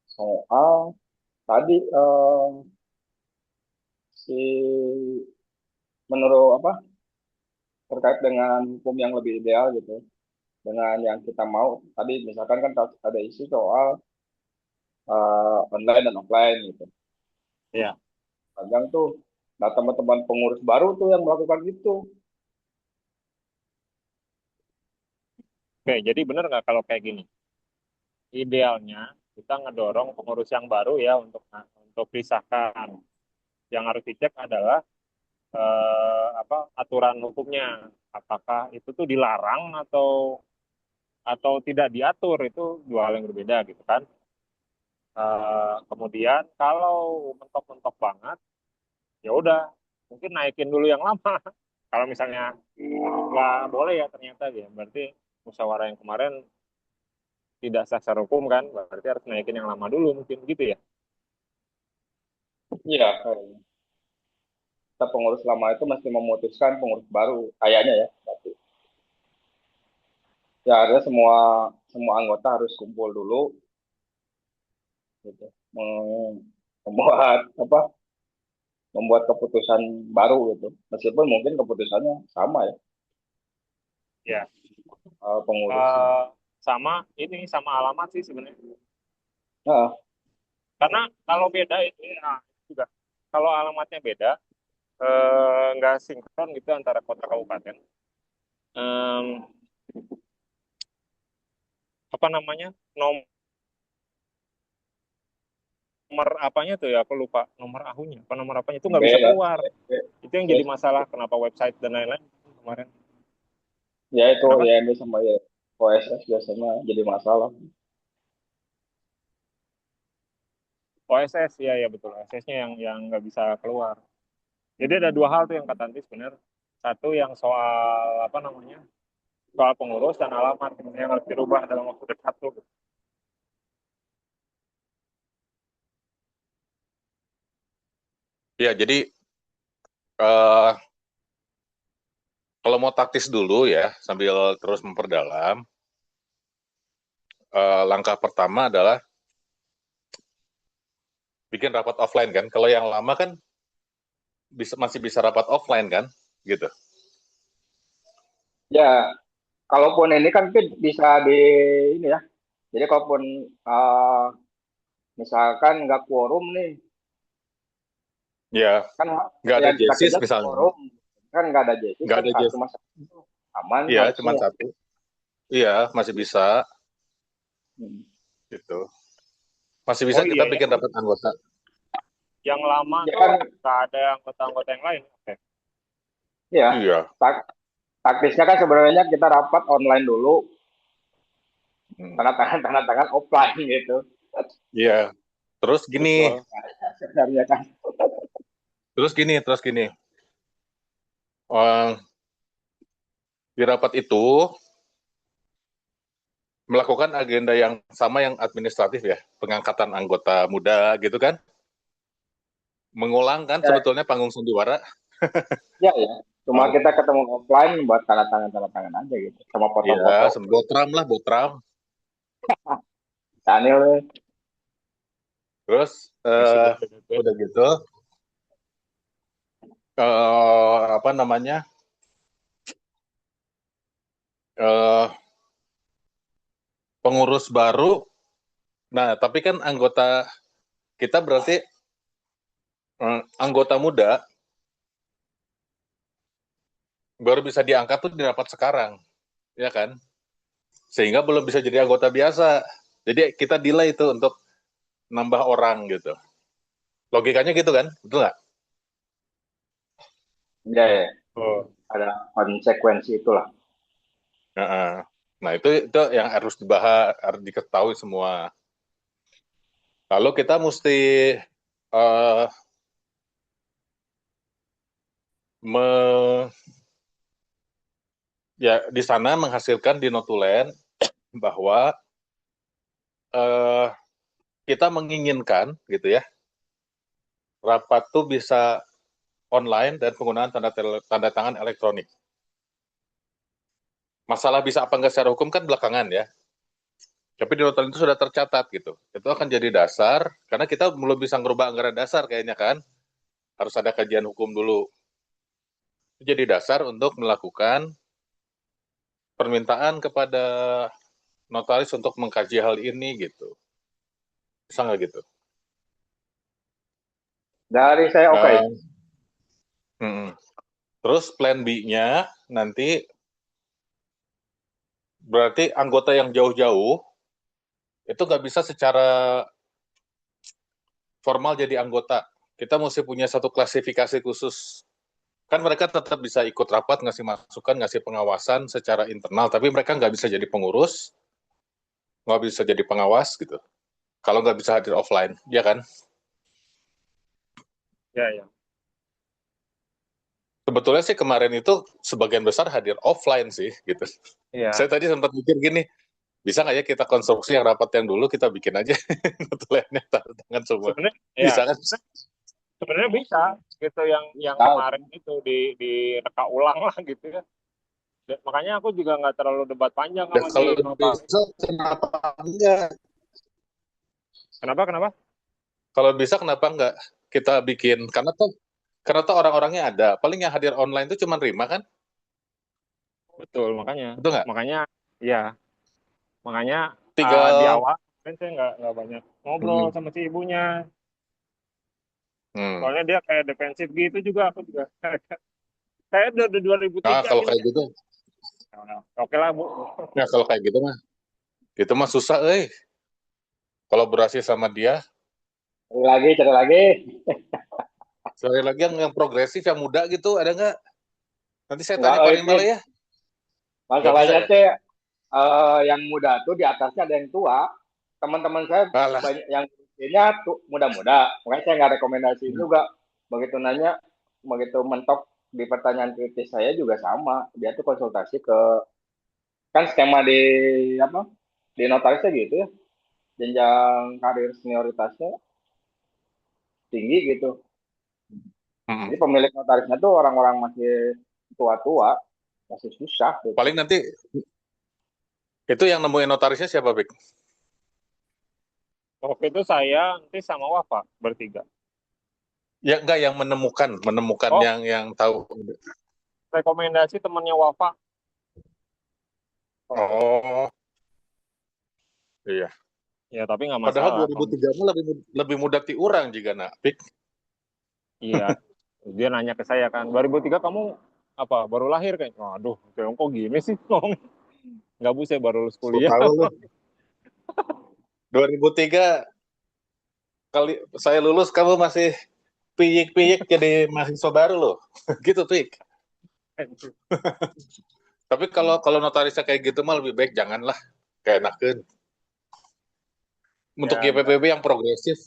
Speaker 4: soal tadi si menurut apa terkait dengan hukum yang lebih ideal gitu dengan yang kita mau tadi misalkan kan ada isu soal online dan offline gitu.
Speaker 1: Ya.
Speaker 4: Kadang tuh nah teman-teman pengurus baru tuh yang melakukan itu.
Speaker 1: Oke, jadi benar nggak kalau kayak gini? Idealnya kita ngedorong pengurus yang baru ya untuk disahkan. Yang harus dicek adalah apa aturan hukumnya. Apakah itu tuh dilarang atau tidak diatur, itu dua hal yang berbeda gitu kan. Kemudian kalau mentok-mentok banget, ya udah mungkin naikin dulu yang lama. Kalau misalnya nggak boleh ya ternyata ya, berarti musyawarah yang kemarin tidak sah secara hukum kan, berarti harus naikin yang lama dulu mungkin gitu ya.
Speaker 4: Iya, kayaknya. Kita pengurus lama itu mesti memutuskan pengurus baru kayaknya ya. Tapi ya ada semua semua anggota harus kumpul dulu gitu. Membuat apa? Membuat keputusan baru gitu. Meskipun mungkin keputusannya sama ya
Speaker 1: Ya.
Speaker 4: pengurusnya.
Speaker 1: Eh, sama ini sama alamat sih sebenarnya.
Speaker 4: Nah,
Speaker 1: Karena kalau beda itu ya juga kalau alamatnya beda, nggak sinkron gitu antara kota kabupaten. Em, apa namanya, nomor apanya tuh ya, aku lupa nomor ahunya apa nomor apanya itu nggak bisa
Speaker 4: beda.
Speaker 1: keluar. Itu yang jadi masalah kenapa website dan lain-lain kemarin.
Speaker 4: Ya itu
Speaker 1: Kenapa?
Speaker 4: YMB sama ya OSS biasanya jadi masalah.
Speaker 1: OSS ya, ya betul, OSS-nya yang nggak bisa keluar. Jadi ada dua hal tuh yang kata Antis benar. Satu yang soal apa namanya, soal pengurus dan alamat yang harus dirubah dalam waktu dekat tuh.
Speaker 2: Ya, jadi eh, kalau mau taktis dulu ya, sambil terus memperdalam, langkah pertama adalah bikin rapat offline kan. Kalau yang lama kan masih bisa rapat offline kan, gitu.
Speaker 4: Ya, kalaupun ini kan bisa di ini ya. Jadi kalaupun misalkan nggak quorum nih,
Speaker 2: Ya,
Speaker 4: kan
Speaker 2: nggak ada
Speaker 4: yang kita
Speaker 2: Jessis
Speaker 4: kejar
Speaker 2: misalnya,
Speaker 4: quorum, kan nggak ada JC
Speaker 2: nggak
Speaker 4: kan
Speaker 2: ada
Speaker 4: satu
Speaker 2: Jessis,
Speaker 4: masa aman
Speaker 2: iya,
Speaker 4: harusnya
Speaker 2: cuma
Speaker 4: ya.
Speaker 2: satu. Iya, masih bisa,
Speaker 4: Hmm.
Speaker 2: gitu. Masih bisa
Speaker 1: Oh
Speaker 2: kita
Speaker 1: iya ya,
Speaker 2: bikin rapat anggota.
Speaker 1: yang lama
Speaker 4: Ya
Speaker 1: tuh
Speaker 4: kan,
Speaker 1: nggak ada anggota-anggota yang lain. Oke.
Speaker 4: ya
Speaker 2: Iya.
Speaker 4: taktisnya kan sebenarnya kita rapat online dulu,
Speaker 2: Hmm.
Speaker 4: tanda tangan offline gitu.
Speaker 2: Iya. Terus gini,
Speaker 1: Betul.
Speaker 4: Sebenarnya kan.
Speaker 2: terus gini. Eh, di rapat itu melakukan agenda yang sama yang administratif ya, pengangkatan anggota muda gitu kan, mengulang kan
Speaker 4: Ya,
Speaker 2: sebetulnya panggung sandiwara.
Speaker 4: ya. Cuma
Speaker 2: Oh,
Speaker 4: kita ketemu offline buat tanda tangan aja gitu, sama
Speaker 2: iya,
Speaker 4: foto-foto.
Speaker 2: botram lah, botram.
Speaker 4: Daniel,
Speaker 2: Terus
Speaker 1: Masih betul.
Speaker 2: udah gitu, apa namanya, eh, pengurus baru. Nah, tapi kan anggota kita berarti anggota muda baru bisa diangkat tuh di rapat sekarang, ya kan? Sehingga belum bisa jadi anggota biasa. Jadi kita delay itu untuk nambah orang gitu. Logikanya gitu kan, betul nggak?
Speaker 4: ya, ya.
Speaker 1: Oh.
Speaker 4: ada konsekuensi itulah.
Speaker 2: Nah, itu yang harus dibahas, harus diketahui semua. Lalu kita mesti uh, ya di sana menghasilkan di notulen bahwa uh, kita menginginkan gitu ya, rapat tuh bisa online dan penggunaan tanda tangan elektronik. Masalah bisa apa enggak secara hukum kan belakangan ya. Tapi di notulen itu sudah tercatat gitu. Itu akan jadi dasar, karena kita belum bisa merubah anggaran dasar kayaknya kan. Harus ada kajian hukum dulu. Itu jadi dasar untuk melakukan permintaan kepada notaris untuk mengkaji hal ini gitu. Bisa nggak gitu?
Speaker 4: Dari saya oke.
Speaker 2: Terus plan B-nya nanti berarti anggota yang jauh-jauh itu nggak bisa secara formal jadi anggota. Kita mesti punya satu klasifikasi khusus. Kan mereka tetap bisa ikut rapat, ngasih masukan, ngasih pengawasan secara internal, tapi mereka nggak bisa jadi pengurus, nggak bisa jadi pengawas gitu. Kalau nggak bisa hadir offline, ya kan?
Speaker 1: Ya.
Speaker 2: Sebetulnya sih kemarin itu sebagian besar hadir offline sih, gitu.
Speaker 1: Iya.
Speaker 2: Saya tadi sempat mikir gini, bisa nggak ya kita konstruksi yang rapat yang dulu kita bikin aja notulennya tanda tangan semua.
Speaker 1: Sebenarnya
Speaker 2: Bisa
Speaker 1: ya,
Speaker 2: kan?
Speaker 1: sebenarnya bisa gitu yang
Speaker 4: Nah,
Speaker 1: kemarin itu direka ulang lah gitu ya. Makanya aku juga nggak terlalu debat panjang
Speaker 2: Dan
Speaker 1: sama
Speaker 2: kalau
Speaker 1: si notaris.
Speaker 2: bisa kenapa enggak?
Speaker 1: Kenapa?
Speaker 2: Kalau bisa kenapa enggak kita bikin? Karena tuh orang-orangnya ada. Paling yang hadir online itu cuma Rima kan?
Speaker 1: Betul, makanya.
Speaker 2: Betul nggak?
Speaker 1: Makanya ya, makanya di
Speaker 2: Tinggal
Speaker 1: awal kan saya nggak banyak ngobrol
Speaker 2: hmm,
Speaker 1: sama si ibunya.
Speaker 2: hmm.
Speaker 1: Soalnya dia kayak defensif gitu juga, aku juga. Saya udah
Speaker 2: Nah,
Speaker 1: 2003
Speaker 2: kalau
Speaker 1: gini.
Speaker 2: kayak gitu,
Speaker 1: Oke lah, Bu.
Speaker 2: ya kalau kayak gitu mah susah, kolaborasi sama dia.
Speaker 4: cari lagi.
Speaker 2: Sekali lagi yang progresif, yang muda gitu, ada nggak? Nanti saya
Speaker 4: Enggak,
Speaker 2: tanya Pak Rimba
Speaker 4: Pin.
Speaker 2: ya. Nggak bisa
Speaker 4: Masalahnya
Speaker 2: ya?
Speaker 4: teh yang muda tuh di atasnya ada yang tua. Teman-teman saya
Speaker 2: Alah.
Speaker 4: banyak yang usianya tuh muda-muda. Makanya saya nggak rekomendasiin
Speaker 2: Hmm.
Speaker 4: juga. Begitu nanya, begitu mentok di pertanyaan kritis saya juga sama. Dia tuh konsultasi ke kan skema di apa di notarisnya gitu ya. Jenjang karir senioritasnya tinggi gitu.
Speaker 2: Hmm.
Speaker 4: Jadi pemilik notarisnya tuh orang-orang masih tua-tua, masih susah gitu.
Speaker 2: Paling nanti itu yang nemuin notarisnya siapa, Bik?
Speaker 1: Waktu itu saya nanti sama Wafa bertiga.
Speaker 2: Ya enggak, yang menemukan
Speaker 1: Oh,
Speaker 2: yang tahu.
Speaker 1: rekomendasi temannya Wafa.
Speaker 2: Oh, iya.
Speaker 1: Ya, tapi nggak
Speaker 2: Padahal
Speaker 1: masalah.
Speaker 2: 2003 mah lebih mudah tiurang jika nak, Bik.
Speaker 1: Iya, dia nanya ke saya kan, 2003 kamu apa baru lahir kan? Waduh, kok gini sih? Nggak bu, saya baru lulus
Speaker 2: So
Speaker 1: kuliah.
Speaker 2: tahu lu. 2003 kali saya lulus kamu masih piyik-piyik jadi mahasiswa baru loh. Gitu, Pik. Tapi kalau notarisnya kayak gitu mah lebih baik janganlah. Kayak enakeun. Untuk
Speaker 1: Ya,
Speaker 2: YPPB yang progresif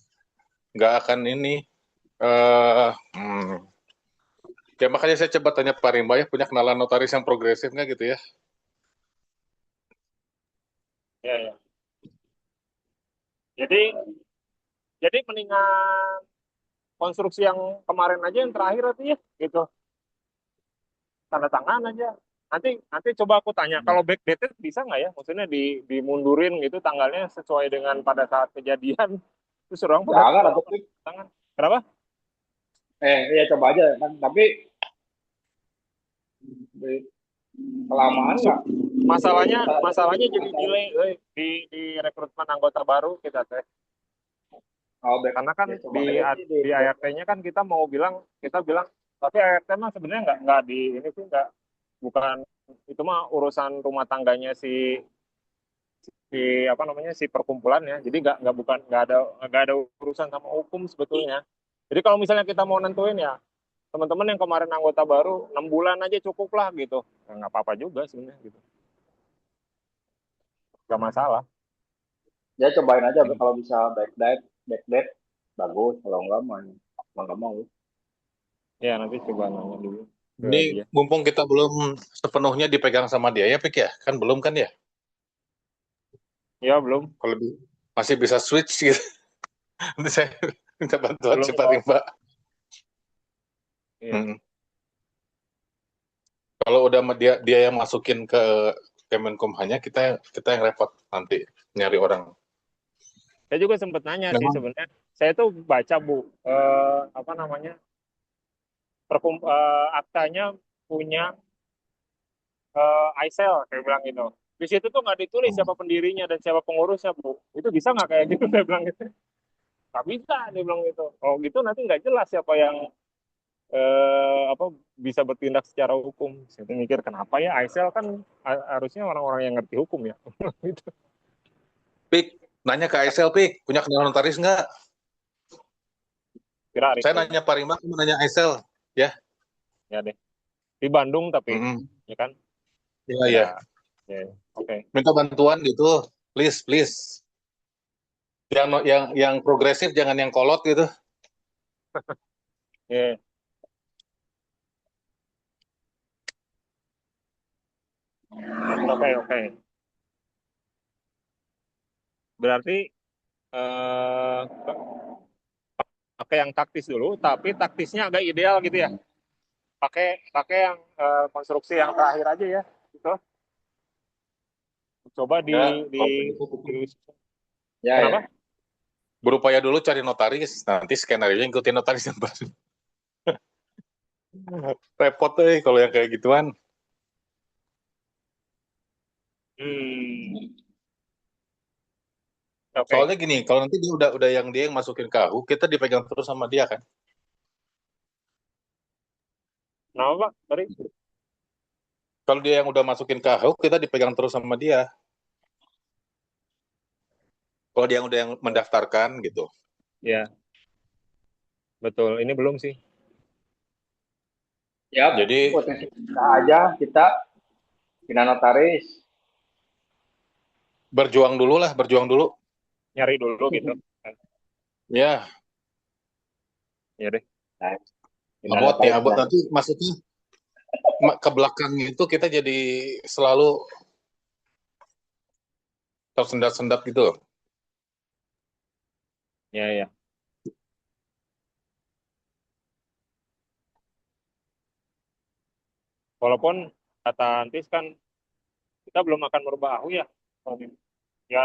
Speaker 2: nggak akan ini. eh Ya makanya saya coba tanya Pak Rimba ya, punya kenalan notaris yang progresif nggak gitu ya?
Speaker 1: ya. Jadi, mendingan konstruksi yang kemarin aja yang terakhir nanti ya, gitu. Tanda tangan aja. Nanti coba aku tanya, kalau backdated bisa nggak ya? Maksudnya dimundurin gitu tanggalnya sesuai dengan pada saat kejadian. Terus orang pada
Speaker 4: Jangan atau
Speaker 1: tangan. Kenapa?
Speaker 4: ya coba aja kan. Tapi kelamaan nggak?
Speaker 1: Masalahnya jadi delay di rekrutmen anggota baru kita teh.
Speaker 4: Oh,
Speaker 1: Karena kan
Speaker 4: ya coba aja sih di
Speaker 1: di ART-nya kan kita bilang tapi ART mah sebenarnya nggak di ini sih nggak, bukan, itu mah urusan rumah tangganya si apa namanya si perkumpulan ya. Jadi nggak bukan nggak ada urusan sama hukum sebetulnya. Jadi kalau misalnya kita mau nentuin ya teman-teman yang kemarin anggota baru 6 bulan aja cukup lah gitu. Ya, nggak apa-apa juga sebenarnya gitu. Nggak masalah.
Speaker 4: Ya cobain aja kalau bisa backdate bagus, kalau enggak mah nggak mau.
Speaker 1: Ya nanti coba nanya dulu ke
Speaker 2: Ini
Speaker 1: dia.
Speaker 2: mumpung kita belum sepenuhnya dipegang sama dia ya, Pik ya? Kan belum kan ya?
Speaker 1: Ya belum,
Speaker 2: Kalau masih bisa switch gitu. Nanti saya minta bantuan
Speaker 1: belum
Speaker 2: cepat
Speaker 1: kok.
Speaker 2: ya, Mbak.
Speaker 1: Iya.
Speaker 2: Hmm. Kalau udah dia yang masukin ke Kemenkumham-nya, kita yang repot nanti nyari orang.
Speaker 1: Saya juga sempat nanya sih
Speaker 2: Memang
Speaker 1: sebenarnya. Saya tuh baca Bu, apa namanya, aktanya punya ISEL, saya bilang gitu. Di situ tuh nggak ditulis siapa pendirinya dan siapa pengurusnya Bu. Itu bisa nggak kayak gitu? Saya bilang gitu. Nggak bisa, dia bilang gitu. Oh gitu nanti nggak jelas siapa yang apa bisa bertindak secara hukum. Saya tuh mikir kenapa ya ISEL kan harusnya orang-orang yang ngerti hukum ya. Gitu.
Speaker 2: Pik, nanya ke ISL, Pik, punya kenal notaris nggak?
Speaker 1: Kira Arif
Speaker 2: Saya
Speaker 1: kayaknya.
Speaker 2: nanya Pak Rima, kamu nanya ISL, ya?
Speaker 1: Ya deh. Di Bandung tapi,
Speaker 2: Mm-mm.
Speaker 1: ya kan?
Speaker 2: Iya,
Speaker 1: Ya,
Speaker 2: iya.
Speaker 1: ya. Oke.
Speaker 2: Minta bantuan gitu, please, please. Yang progresif, jangan yang kolot gitu.
Speaker 1: Ya. Oke, oke. Berarti eh pakai yang taktis dulu, tapi taktisnya agak ideal gitu ya. Pakai pakai yang konstruksi yang terakhir aja ya. Gitu. Coba
Speaker 2: Ya,
Speaker 1: di,
Speaker 2: kalau begitu kita
Speaker 1: di
Speaker 4: Ya ya.
Speaker 1: kenapa?
Speaker 2: berupaya dulu cari notaris, nanti skenario ikutin notaris yang baru. Repot deh kalau yang kayak gituan.
Speaker 1: Hmm. Oke.
Speaker 2: Soalnya gini, kalau nanti dia yang masukin ke AHU, kita dipegang terus sama dia kan.
Speaker 1: Kenapa Pak? Sorry.
Speaker 2: Kalau dia yang udah masukin ke AHU, kita dipegang terus sama dia. Kalau dia yang udah yang mendaftarkan gitu.
Speaker 1: Ya, betul. Ini belum sih.
Speaker 4: Ya,
Speaker 2: Jadi
Speaker 4: potensi bisa aja kita pindah notaris.
Speaker 2: berjuang dulu lah, berjuang dulu.
Speaker 1: Nyari dulu gitu.
Speaker 2: Ya,
Speaker 1: Ya deh.
Speaker 4: Nah, pindah
Speaker 2: abot nih,
Speaker 4: notaris
Speaker 2: abot
Speaker 4: dan
Speaker 2: nanti maksudnya ke belakang itu kita jadi selalu tersendat-sendat gitu loh.
Speaker 1: Ya, ya. Walaupun kata Antis kan kita belum akan merubah AHU ya. Ya,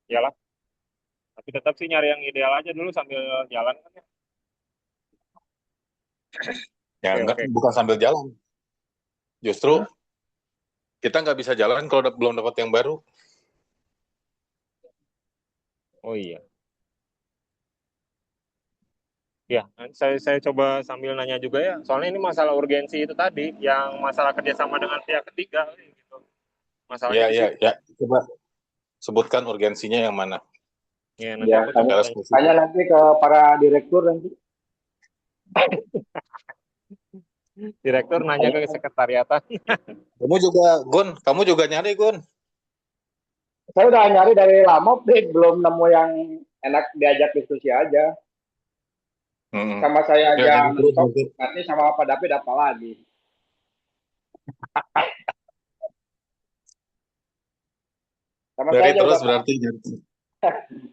Speaker 1: iyalah. Tapi tetap sih nyari yang ideal aja dulu sambil jalan kan ya.
Speaker 2: Ya,
Speaker 1: Oke,
Speaker 2: enggak,
Speaker 1: oke.
Speaker 2: bukan sambil jalan. Justru
Speaker 1: Hmm?
Speaker 2: kita nggak bisa jalan kalau belum dapat yang baru.
Speaker 1: Oh iya. Ya, saya coba sambil nanya juga ya. Soalnya ini masalah urgensi itu tadi, yang masalah kerjasama dengan pihak ketiga gitu. Masalahnya
Speaker 2: Ya,
Speaker 1: di
Speaker 2: ya,
Speaker 1: situ.
Speaker 2: ya. Coba sebutkan urgensinya yang mana.
Speaker 1: Ya, nanti
Speaker 4: ya
Speaker 1: aku coba
Speaker 2: Secara
Speaker 1: tanya.
Speaker 4: tanya
Speaker 2: spesifik.
Speaker 4: nanti ke para direktur nanti.
Speaker 1: Direktur nanya ke sekretariatan.
Speaker 2: Kamu juga nyari, Gun.
Speaker 4: Saya udah nyari dari lama, Pik, belum nemu yang enak diajak diskusi aja.
Speaker 2: Hmm.
Speaker 4: Sama saya
Speaker 2: Ya,
Speaker 4: aja
Speaker 2: nyari terus
Speaker 4: mentok,
Speaker 2: nanti.
Speaker 4: nanti sama Pak David apa lagi? Sama
Speaker 2: Nyari
Speaker 4: saya aja
Speaker 2: terus
Speaker 4: udah
Speaker 2: berarti.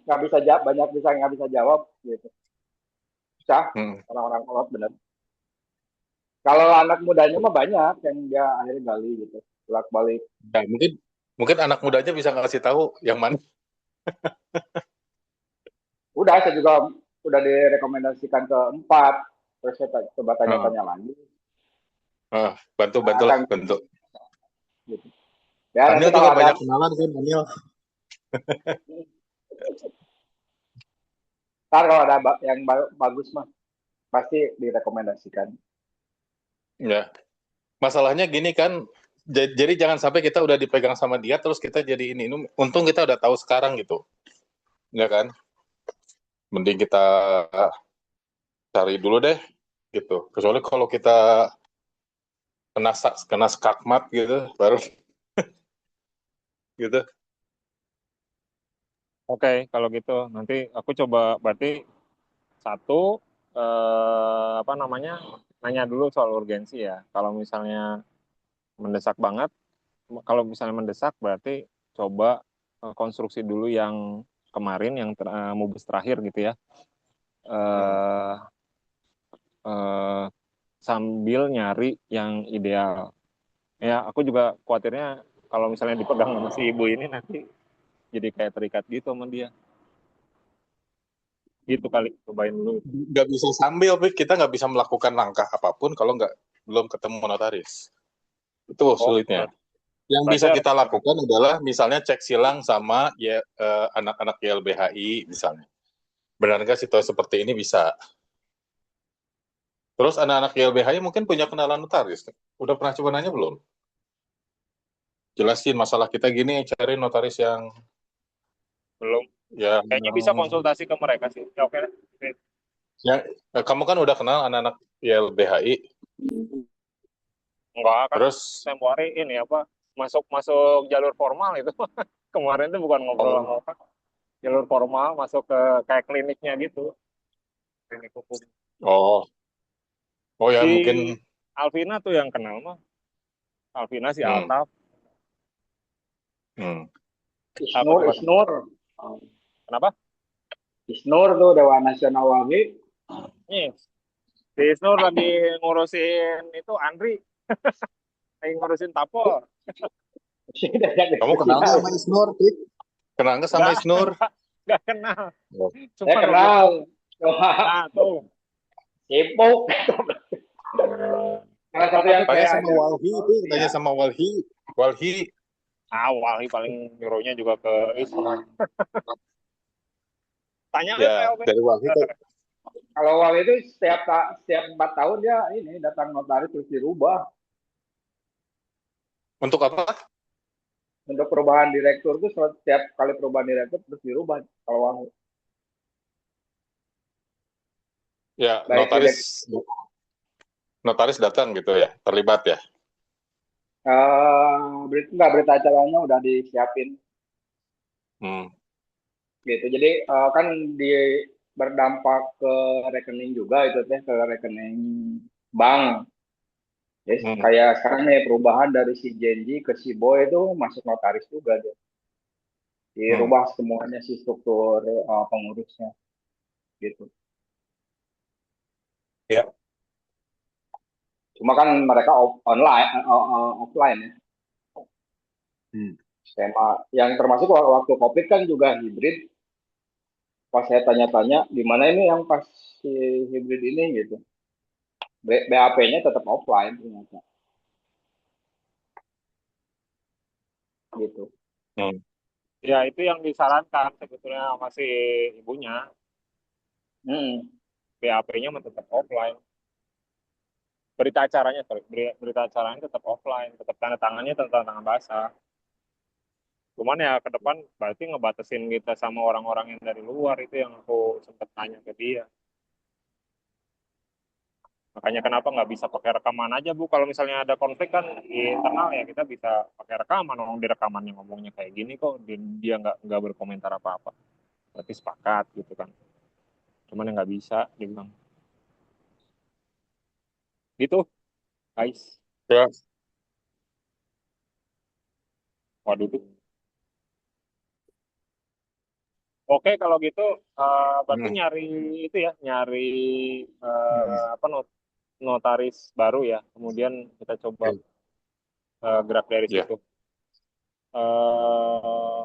Speaker 4: nggak bisa jawab, banyak bisa nggak bisa jawab gitu. Susah
Speaker 2: Hmm.
Speaker 4: orang-orang kolot bener. Kalau anak mudanya mah banyak yang dia akhirnya gali gitu, bolak balik.
Speaker 2: Ya, mungkin anak mudanya bisa ngasih tahu yang mana.
Speaker 4: Udah saya juga udah direkomendasikan ke 4, terus saya coba
Speaker 2: Ah,
Speaker 4: tanya-tanya lagi.
Speaker 2: bantu
Speaker 4: Nah,
Speaker 2: bantulah,
Speaker 4: akan
Speaker 2: bantu.
Speaker 4: gitu. Ya nanti
Speaker 2: Anil
Speaker 4: kalau
Speaker 2: juga
Speaker 4: ada
Speaker 2: banyak kenalan kan, Anil.
Speaker 4: ntar kalau ada yang bagus mah pasti direkomendasikan.
Speaker 2: Ya, masalahnya gini kan. Jadi jangan sampai kita udah dipegang sama dia terus kita jadi ini. Untung kita udah tahu sekarang gitu. Enggak kan? Mending kita cari dulu deh gitu. Kecuali kalau kita kena skakmat gitu, baru gitu.
Speaker 1: Oke, kalau gitu nanti aku coba berarti satu apa namanya nanya dulu soal urgensi ya. Kalau misalnya mendesak banget, kalau misalnya mendesak berarti coba konstruksi dulu yang kemarin yang mubes terakhir gitu ya. Eh, eh, Sambil nyari yang ideal. Ya, aku juga khawatirnya kalau misalnya dipegang sama si ibu ini nanti jadi kayak terikat gitu sama dia. Gitu kali, cobain dulu.
Speaker 2: Nggak bisa sambil, kita nggak bisa melakukan langkah apapun kalau belum ketemu notaris. Itu
Speaker 1: Oh,
Speaker 2: sulitnya. Yang
Speaker 1: berarti
Speaker 2: bisa
Speaker 1: harus
Speaker 2: kita lakukan adalah misalnya cek silang sama ya anak-anak YLBHI misalnya. Benar nggak situasi seperti ini bisa. Terus anak-anak YLBHI mungkin punya kenalan notaris. Udah pernah coba nanya belum? Jelasin masalah kita gini, cari notaris
Speaker 1: belum.
Speaker 2: yang
Speaker 1: Kayaknya bisa konsultasi ke mereka sih. Ya, oke.
Speaker 2: ya, kamu kan udah kenal anak-anak YLBHI.
Speaker 1: Enggak kan
Speaker 2: Terus
Speaker 1: temporary ini apa masuk masuk jalur formal itu. Kemarin tuh bukan ngobrol sama orang. Jalur formal masuk ke kayak kliniknya gitu. Klinik hukum.
Speaker 2: oh oh ya
Speaker 1: Si
Speaker 2: mungkin
Speaker 1: Alvina tuh yang kenal mah. Alvina si
Speaker 2: hmm,
Speaker 1: Altaf.
Speaker 2: hmm.
Speaker 1: Apa
Speaker 4: Isnur,
Speaker 1: gimana?
Speaker 4: Isnur.
Speaker 1: Kenapa?
Speaker 4: Isnur tuh Dewan Nasional Walhi.
Speaker 1: Nih, si Isnur lagi ngurusin itu Andri. Lagi ngurusin Tapol.
Speaker 2: Kamu kenal nggak sama Isnur? Tik? Kenal nggak sama
Speaker 1: Enggak,
Speaker 2: Isnur?
Speaker 1: enggak kenal.
Speaker 2: Oh.
Speaker 1: Cuma
Speaker 4: Saya kenal.
Speaker 1: Nah, tuh.
Speaker 4: Sibuk. Salah satu yang
Speaker 2: Tanya
Speaker 4: saya
Speaker 2: sama Walhi itu, tanya sama Walhi. Walhi,
Speaker 1: awal nih paling nyuruhnya juga ke Isnur. Tanya
Speaker 2: ya
Speaker 1: oke.
Speaker 2: dari Walhi ke
Speaker 4: kalau awal itu setiap 4 tahun dia ini datang notaris terus dirubah.
Speaker 2: untuk apa?
Speaker 4: Untuk perubahan direktur itu setiap kali perubahan direktur terus dirubah kalau Walhi.
Speaker 2: Ya
Speaker 4: Baik
Speaker 2: notaris datang gitu ya, terlibat ya.
Speaker 4: berita acaranya udah disiapin
Speaker 2: Hmm.
Speaker 4: gitu. Jadi kan di berdampak ke rekening juga itu teh ke rekening bank. Jadi
Speaker 2: Hmm.
Speaker 4: kayak sekarang nih perubahan dari si Genji ke si Boy itu masuk notaris juga dia.
Speaker 2: Hmm.
Speaker 4: Dirubah semuanya si struktur pengurusnya gitu.
Speaker 2: Ya.
Speaker 4: Cuma kan mereka online offline ya.
Speaker 2: Hmm.
Speaker 4: Skema yang termasuk waktu COVID kan juga hibrid. Pas saya tanya-tanya gimana ini yang pas si hibrid ini gitu. BAP-nya tetap offline ternyata gitu.
Speaker 2: Hmm.
Speaker 1: Ya itu yang disarankan sebetulnya sama si ibunya.
Speaker 4: Hmm.
Speaker 1: BAP-nya tetap offline. Berita acaranya, sorry. Berita acaranya tetap offline. Tetap tanda tangannya tanda tangan basah. Cuman ya ke depan berarti ngebatasin kita sama orang-orang yang dari luar itu yang aku sempat tanya ke dia. Makanya kenapa nggak bisa pakai rekaman aja Bu? Kalau misalnya ada konflik kan di internal ya kita bisa pakai rekaman. Orang di rekamannya ngomongnya kayak gini kok, dia nggak berkomentar apa-apa. Berarti sepakat gitu kan. Cuman yang nggak bisa, dia bilang gitu, guys.
Speaker 2: Ya.
Speaker 1: Waduh tuh. Oke kalau gitu, berarti
Speaker 2: Hmm.
Speaker 1: nyari itu ya, nyari
Speaker 2: Hmm.
Speaker 1: apa notaris baru ya. Kemudian kita coba gerak dari
Speaker 2: Ya.
Speaker 1: situ. Eh,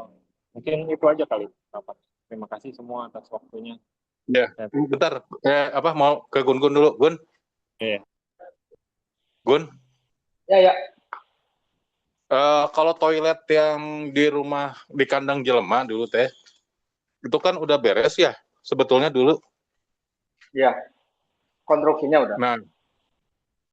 Speaker 1: Mungkin itu aja kali rapat. Terima kasih semua atas waktunya.
Speaker 2: Ya. Bentar. Apa mau ke Gun dulu, Gun?
Speaker 1: Iya.
Speaker 2: Gun.
Speaker 4: Ya ya.
Speaker 2: Kalau toilet yang di rumah di kandang jelema dulu teh, itu kan udah beres ya sebetulnya dulu.
Speaker 4: Ya. Konstruksinya udah.
Speaker 2: Nah,